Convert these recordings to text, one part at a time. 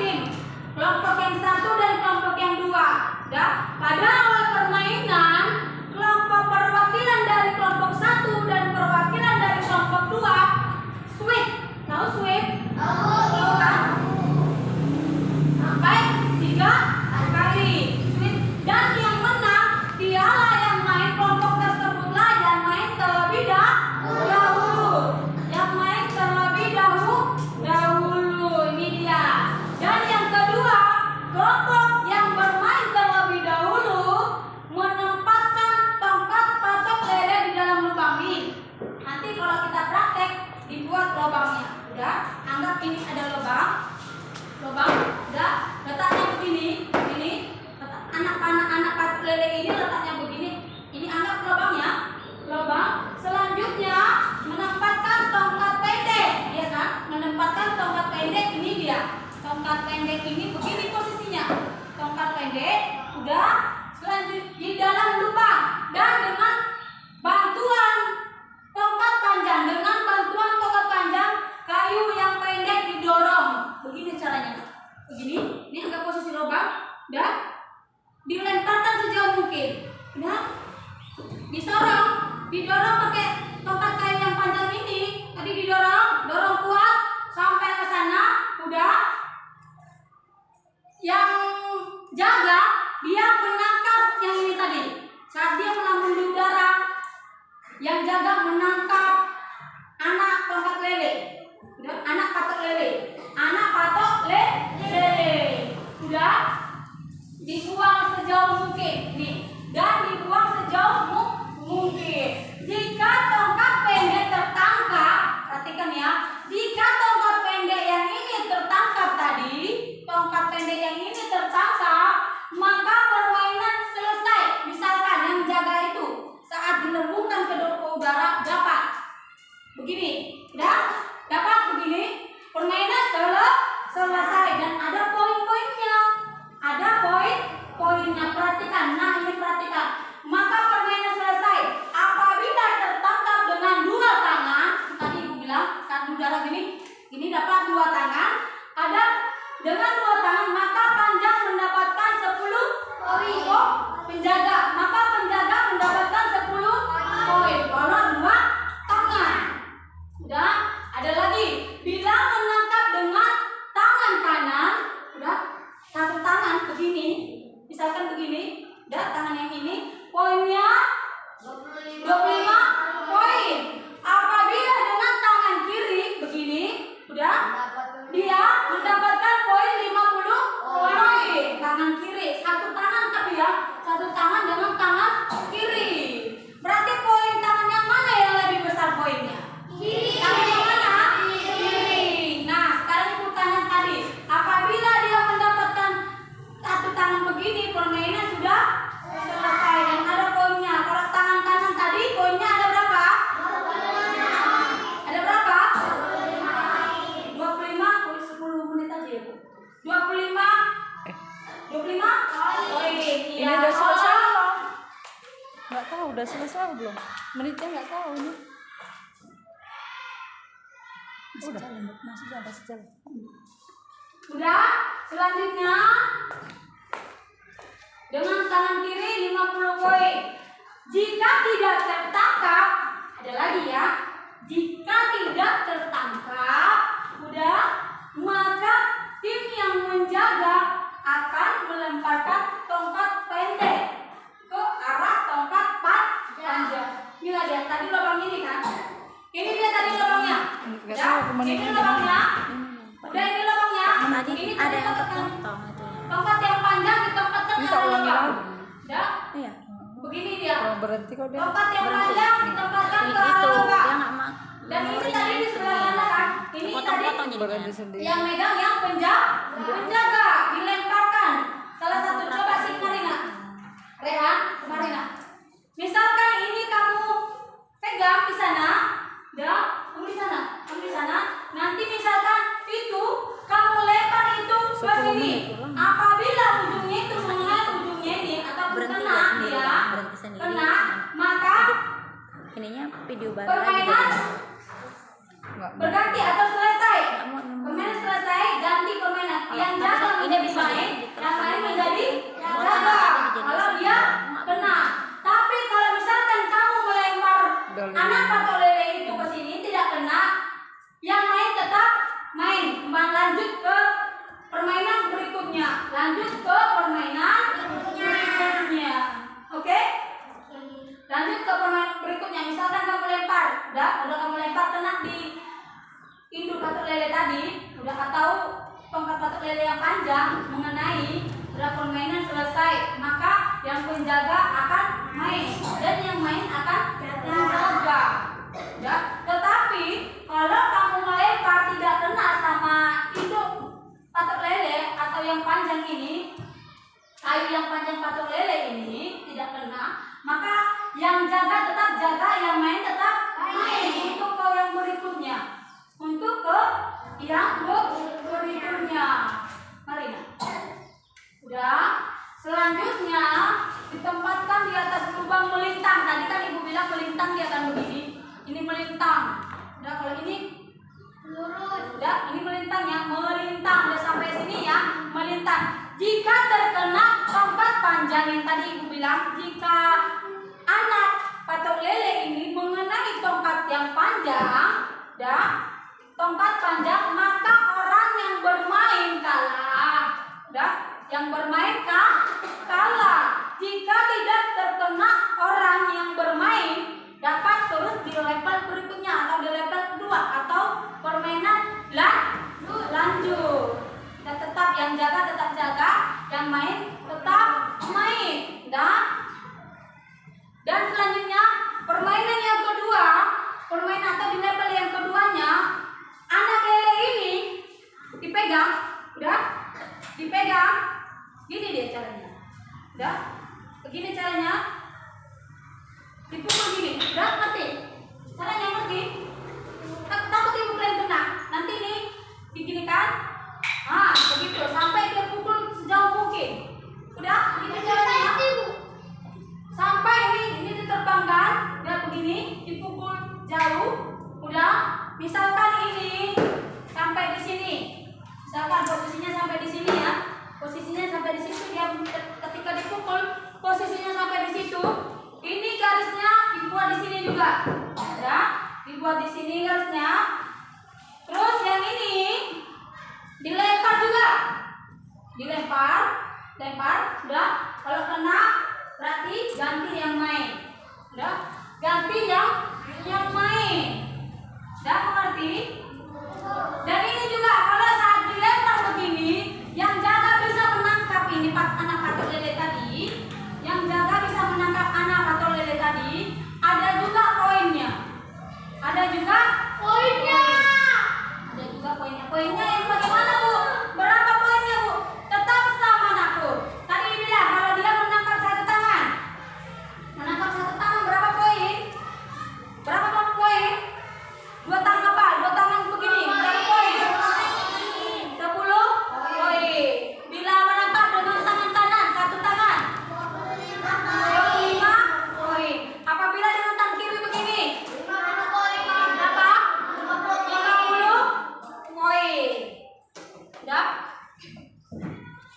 tim. Kelompok yang satu dan kelompok yang dua. Ya, pada awal permainan, kelompok perwakilan dari kelompok satu dan perwakilan dari kelompok dua sweep. Tahu sweep? Tahu kan? Sampai 3 kali sweep. Dan yang menang dialah yang main, kelompok tersebutlah yang main terlebih dahulu. Yang main terlebih dahulu. Ini dia. Dan yang kedua, kelompok yang bermain terlebih dahulu menempatkan tongkat patok lele di dalam lubang ini. Nanti kalau kita praktek dibuat lubangnya. Udah, anggap ini ada lubang, udah, letaknya begini. Anak patok lele ini letaknya begini. Ini anggap lubangnya, lubang. Selanjutnya menempatkan tongkat pendek, ya kan? Menempatkan tongkat pendek, ini dia. Tongkat pendek ini begini posisinya. Tongkat pendek, udah. Selanjutnya di dalam lubang dan dengan bantuan tongkat panjang, kayu yang pendek didorong. Begini caranya. Begini, ini agak posisi lubang dan dilemparkan sejauh mungkin. Nah, didorong pakai tongkat kayu yang panjang ini. Tadi dorong kuat sampai ke sana. Udah. Yang jaga dia menangkap yang ini tadi. Saat dia melambung di udara, yang jaga menangkap anak tongkat lele. Udah, anak patok lele. Udah. Dibuang sejauh mungkin. Nih, dan dibuang sejauh mungkin. Jika tongkat pendek tertangkap, perhatikan ya. Jika tongkat pendek yang ini tertangkap tadi, maka permainan selesai. Misalkan yang jaga itu saat dilembungkan ke udara dapat begini, dapat begini, permainan selesai dan ada poin-poinnya. Perhatikan. Nah, ini perhatikan. Maka permainan selesai apabila tertangkap dengan 2 tangan. Tadi Ibu bilang saat udara gini dapat 2 tangan. Ada dengan 2 tangan maka panjang mendapatkan 10 poin. Penjaga mendapatkan 10 poin. Kalau 2 tangan. Udah, ada lagi. Bila menangkap dengan tangan kanan, udah, satu tangan begini. Misalkan begini, udah, tangan yang ini, poinnya 25 poin. Apabila dengan tangan kiri begini, udah, dia mendapatkan poin 50 poin. Tangan kiri, satu tangan tapi ya, satu tangan dengan tangan kiri. Berarti poin tangan yang mana yang lebih besar poinnya? Kiri. Tangan yang mana? Kiri. Nah, sekarang Ibu tanya tadi, apabila dia mendapatkan satu tangan begini, permainan sudah selesai dan ada poinnya. Kalau tangan kanan tadi poinnya ada berapa? Ada berapa? 25 poin 10 menit aja ya, Bu. 25 poin. Ini udah selesai belum? Nggak tahu udah selesai belum? Menitnya nggak tahu ini. Masih jalan. Udah, selanjutnya dengan tangan kiri 50 poin. Jika tidak tertangkap, ada lagi ya. Jika tidak tertangkap, udah, maka tim yang menjaga akan melemparkan tongkat pendek ke arah tongkat panjang. Inilah dia tadi lubang ini kan. Ini dia tadi lubangnya. Ya, ini lubangnya. Udah, ini lubangnya. Ini ada yang terpotong. itu. Tongkat yang panjang ditempatkan ke arah lubang. Ya. Iya. Begini dia. Kalau berhenti kok dia. Tongkat yang panjang ditempatkan ke arah Itu lubang. dia nggak mak. Dan ini tadi di sebelah sana kan. Ini Potong-potong tadi Berhenti jadinya. sendiri. yang megang yang penjaga dilemparkan. Salah satu coba sih Rehan, Marina. Misalkan ini kamu pegang di sana, kamu di sana. Nanti misalkan itu kamu lempar itu ke sini. Apabila ujungnya itu mengenai ujungnya ini atau kena ya, kena, maka ininya video baru permainan berganti atau selesai. nggak mau nemu. Permainan selesai, ganti permainan. Yang jaga ini menjadi bisa main, gitu. yang main menjadi Oh, jaga. jadi Kalau sama. dia kena. Tapi kalau misalkan kamu melempar Doli. anak patok lele itu ke sini tidak kena, yang main tetap main. Lanjut ke permainan berikutnya. Lanjut ke permainan berikutnya. Oke? Lanjut ke permainan berikutnya. Misalkan kamu lempar, udah kamu lempar kena di induk patok lele tadi, udah atau tongkat patok lele yang panjang mengenai, udah permainan selesai, maka yang penjaga akan main dan yang main akan menjaga. Ya, tetapi kalau kamu melempar tidak kena sama induk patok lele atau yang panjang ini, kayu yang panjang patok lele ini tidak kena, maka yang jaga tetap jaga, yang main tetap main. Untuk ke yang berikutnya. Untuk ke yang berikutnya. Mari. Udah. Selanjutnya ditempatkan di atas lubang melintang. Tadi kan ibu bilang melintang dia akan begini. Ini melintang. Udah, kalau ini lurus. Udah, ini melintangnya, melintang. Udah sampai sini ya, melintang. Jika terkena tongkat panjang yang tadi ibu bilang, jika anak patok lele ini mengenai tongkat yang panjang, dah, tongkat panjang, maka orang yang bermain kalah. Dah, yang bermain kalah. Jika tidak terkena orang yang bermain, dapat terus di level berikutnya atau di level kedua atau permainan lanjut. Dan tetap yang jaga tetap jaga, yang main tetap main. Dan selanjutnya permainan yang kedua, permainan atau di level yang keduanya, anak lele ini dipegang, udah dipegang, gini dia caranya, udah begini caranya, dipukul gini, udah ngerti? Caranya ngerti? Takut ibu kalian kena, nanti nih diginikan, begitu sampai dia pukul sejauh mungkin, udah begini caranya. Sampai ini diterbangkan, udah begini, dipukul jauh, udah. Misalkan ini sampai di sini, misalkan posisinya sampai di sini ya, posisinya sampai di situ dia ketika dipukul, posisinya sampai di situ. Ini garisnya dibuat di sini juga, ya, dibuat di sini garisnya. Terus yang ini dilempar juga, lempar, udah. Kalau kena berarti ganti yang main, udah, ganti yang main, udah mengerti? Dan ini juga kalau saat dilempar begini, yang jaga bisa menangkap ini anak patok lele tadi, yang jaga bisa menangkap anak patok lele tadi, ada juga poinnya, poinnya yang bagaimana bu? Berapa poinnya bu? Tetap sama anakku. Tadi bilang kalau dia menangkap satu tangan berapa poin? Berapa poin? Dua tangan begini berapa poin? 10 poin. Bila menangkap dengan tangan kanan satu tangan 25 poin. Apabila dengan tangan kiri begini berapa? 50 poin.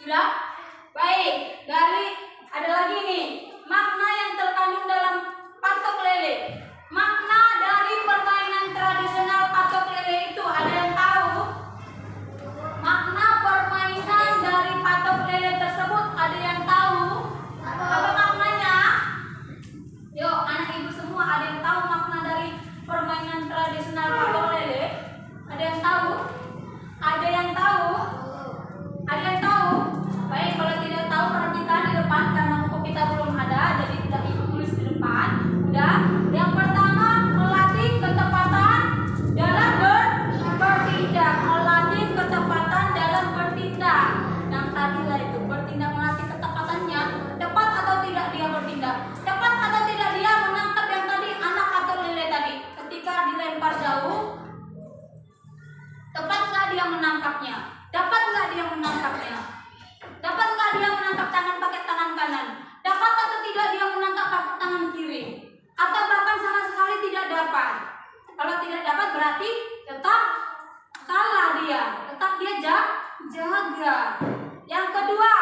Sudah? Baik. Dari ada lagi nih makna yang terkandung dalam patok lele. Makna dari permainan tradisional patok lele itu ada yang tahu? Makna permainan dari patok lele tersebut ada yang tahu? Apa maknanya? Yuk, anak ibu semua ada yang tahu makna dari permainan tradisional patok lele? Ada yang tahu? Ada yang tahu? Ada yang tahu? Baik, kalau tidak tahu perhatikan di depan karena buku kita belum ada, jadi tidak ibu tulis di depan. Udah. Yang pertama melatih ketepatan dalam bertindak. Melatih ketepatan dalam bertindak. Yang tadi lah itu bertindak, melatih ketepatannya. Tepat atau tidak dia bertindak? Tepat atau tidak dia menangkap yang tadi anak atau lele tadi? Ketika dilempar jauh, tepat nggak dia menangkapnya? Dapat nggak dia menangkapnya? Dapat nggak dia menangkap tangan pakai tangan kanan? Dapat atau tidak dia menangkap pakai tangan kiri? Atau bahkan sama sekali tidak dapat? Kalau tidak dapat berarti tetap kalah dia, tetap dia jaga. Yang kedua,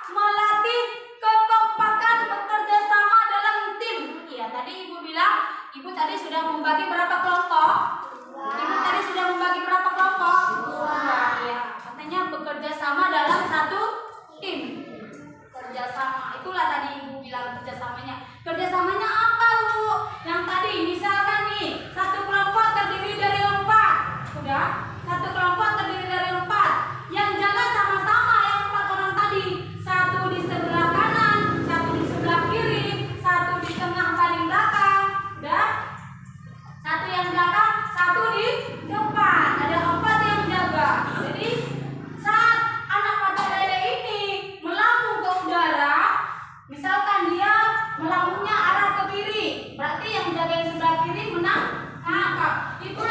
melatih kekompakan bekerja sama dalam tim. Iya, tadi ibu bilang, ibu tadi sudah membagi berapa kelompok? Ibu tadi sudah membagi berapa kelompok? Ya, katanya bekerja sama dalam satu tim. Kerjasama, itulah tadi ibu bilang kerjasamanya. Kerjasamanya apa bu? Yang tadi misalkan nih, satu kelompok terdiri dari 4. Udah, satu kelompok terdiri dari 4. Yang jaga sama-sama yang 4 orang tadi. Satu di sebelah kanan, satu di sebelah kiri, satu di tengah paling belakang. Udah, satu yang belakang, satu di depan. Ada 4 yang jaga. Jadi saat anak mata lele ini melambung ke udara, misalkan dia melambungnya arah ke kiri, berarti yang jagain sebelah kiri menang. Nah, itulah